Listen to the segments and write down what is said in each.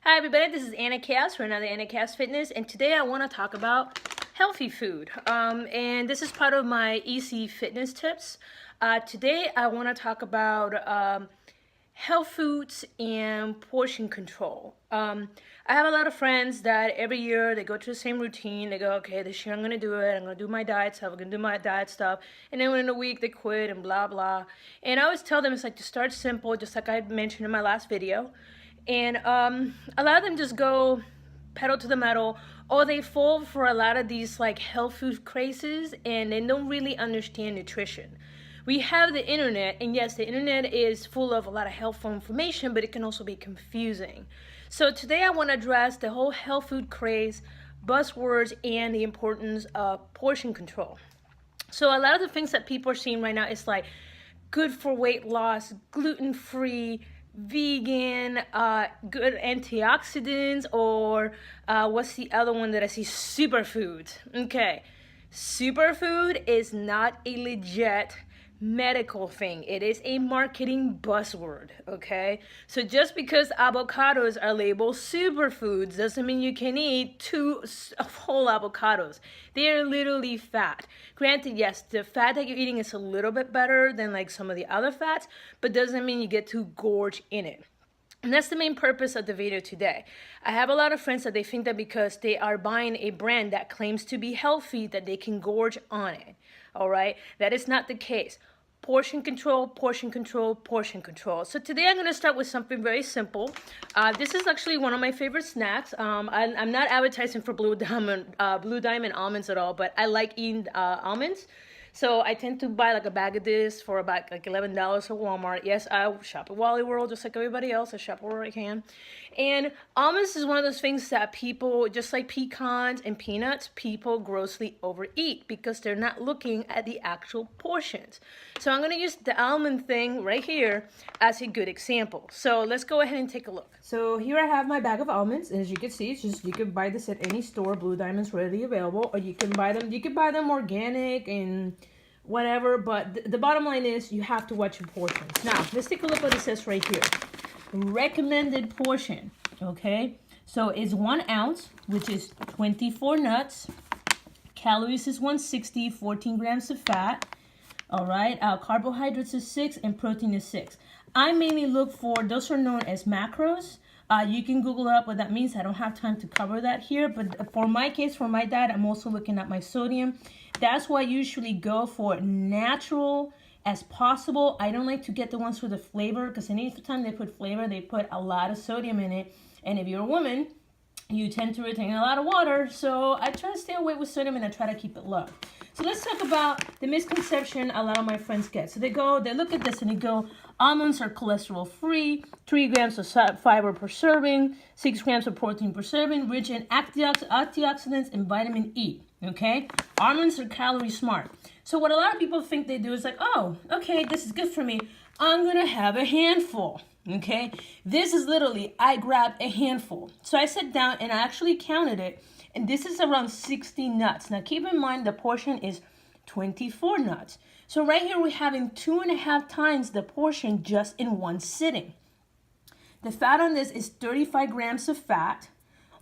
Hi everybody, this is Anna Khayos for another Khayos Fitness, and today I want to talk about healthy food. And this is part of my easy fitness tips. Today I want to talk about health foods and portion control. I have a lot of friends that every year they go through the same routine. They go, okay, this year I'm going to do it. I'm going to do my diet stuff. I'm going to do my diet stuff. And then within a week they quit and blah, blah. And I always tell them it's like to start simple, just like I mentioned in my last video. And a lot of them just go pedal to the metal, or they fall for a lot of these like health food crazes and they don't really understand nutrition. We have the internet, and yes, the internet is full of a lot of helpful information, but it can also be confusing. So today I want to address the whole health food craze, buzzwords, and the importance of portion control. So a lot of the things that people are seeing right now is like good for weight loss, gluten-free, vegan, good antioxidants, or what's the other one that I see? Superfood. Okay, superfood is not a legit medical thing. It is a marketing buzzword, okay? So just because avocados are labeled superfoods doesn't mean you can eat two whole avocados. They are literally fat. Granted, yes, the fat that you're eating is a little bit better than like some of the other fats, but doesn't mean you get to gorge in it. And that's the main purpose of the video today. I have a lot of friends that they think that because they are buying a brand that claims to be healthy that they can gorge on it. All right, that is not the case. Portion control, portion control, portion control. So today I'm going to start with something very simple. This is actually one of my favorite snacks. I'm not advertising for Blue Diamond almonds at all, but I like eating almonds. So I tend to buy like a bag of this for about like $11 at Walmart. Yes, I shop at Wally World just like everybody else. I shop where I can. And almonds is one of those things that people, just like pecans and peanuts, people grossly overeat because they're not looking at the actual portions. So I'm going to use the almond thing right here as a good example. So let's go ahead and take a look. So here I have my bag of almonds, and as you can see, it's just you can buy this at any store. Blue Diamond's readily available, or you can buy them. You can buy them organic and whatever. But the bottom line is you have to watch your portions. Now let's take a look what it says right here. Recommended portion. Okay, so it's 1 ounce, which is 24 nuts. Calories is 160, 14 grams of fat. All right, carbohydrates is 6 and protein is 6. I mainly look for, those are known as macros. You can Google up what that means. I don't have time to cover that here, but for my case, for my diet, I'm also looking at my sodium. That's why I usually go for natural as possible. I don't like to get the ones with the flavor because anytime they put flavor, they put a lot of sodium in it. And if you're a woman, you tend to retain a lot of water. So I try to stay away with sodium and I try to keep it low. So let's talk about the misconception a lot of my friends get. So they look at this and they go, almonds are cholesterol free, 3 grams of fiber per serving, 6 grams of protein per serving, rich in antioxidants and vitamin E. Okay, almonds are calorie smart. So what a lot of people think they do is like, oh, okay, this is good for me. I'm gonna have a handful. Okay, this is literally, I grabbed a handful. So I sat down and I actually counted it, and this is around 60 nuts. Now keep in mind the portion is 24 nuts. So right here we're having 2.5 times the portion just in one sitting. The fat on this is 35 grams of fat.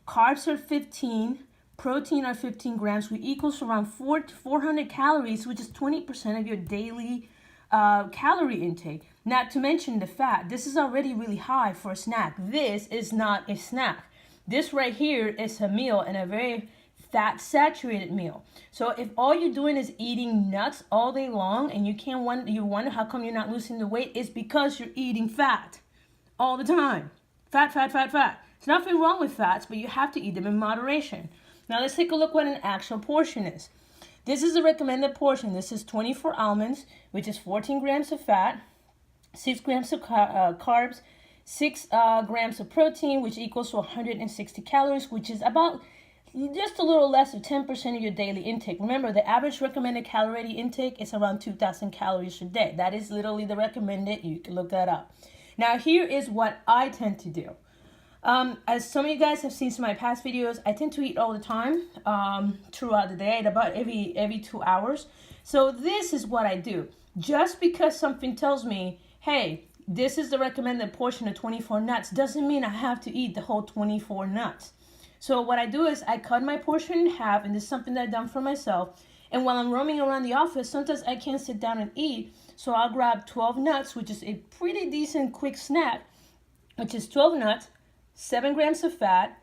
Carbs are 15. Protein are 15 grams, which equals around 400 calories, which is 20% of your daily calorie intake. Not to mention the fat. This is already really high for a snack. This is not a snack. This right here is a meal, and a very fat saturated meal. So if all you're doing is eating nuts all day long and you wonder how come you're not losing the weight, it's because you're eating fat all the time. Fat, fat, fat, fat. There's nothing wrong with fats, but you have to eat them in moderation. Now let's take a look what an actual portion is. This is the recommended portion. This is 24 almonds, which is 14 grams of fat, 6 grams of carbs, 6 grams of protein, which equals to 160 calories, which is about just a little less of 10% of your daily intake. Remember, the average recommended calorie intake is around 2,000 calories a day. That is literally the recommended. You can look that up. Now, here is what I tend to do. As some of you guys have seen some of my past videos, I tend to eat all the time throughout the day, at about every 2 hours. So this is what I do. Just because something tells me, hey, this is the recommended portion of 24 nuts. Doesn't mean I have to eat the whole 24 nuts. So what I do is I cut my portion in half, and this is something that I've done for myself. And while I'm roaming around the office, sometimes I can't sit down and eat. So I'll grab 12 nuts, which is a pretty decent quick snack, which is 12 nuts, 7 grams of fat,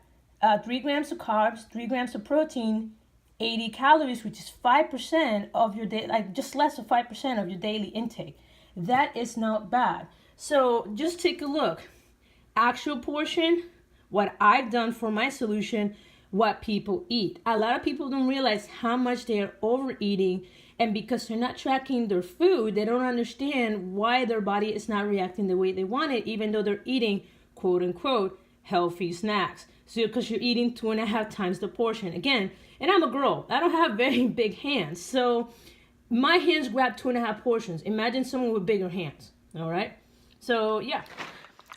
3 grams of carbs, 3 grams of protein, 80 calories, which is 5% of your day, like just less of 5% of your daily intake. That is not bad. So just take a look. Actual portion, what I've done for my solution, what people eat. A lot of people don't realize how much they are overeating, and because they're not tracking their food, they don't understand why their body is not reacting the way they want it, even though they're eating quote unquote healthy snacks. So because you're eating 2.5 times the portion. Again, and I'm a girl, I don't have very big hands, so my hands grab 2.5 portions. Imagine someone with bigger hands. All right, so yeah.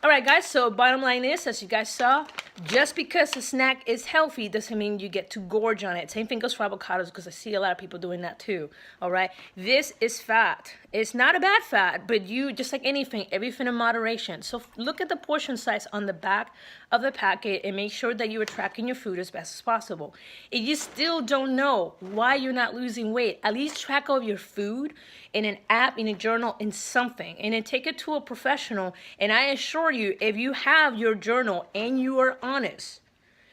All right, guys, so bottom line is, as you guys saw, just because a snack is healthy doesn't mean you get to gorge on it. Same thing goes for avocados, because I see a lot of people doing that too. All right, this is fat. It's not a bad fat, but you, just like anything, everything in moderation. So look at the portion size on the back of the packet and make sure that you are tracking your food as best as possible. If you still don't know why you're not losing weight, at least track of your food in an app, in a journal, in something, and then take it to a professional. And I assure you, if you have your journal and you are honest,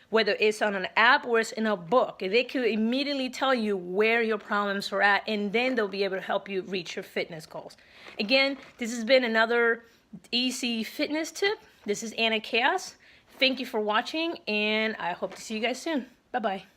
whether it's on an app or it's in a book, they could immediately tell you where your problems are at, and then they'll be able to help you reach your fitness goals. Again, this has been another easy fitness tip. This is Anna Khayos. Thank you for watching, and I hope to see you guys soon. Bye-bye.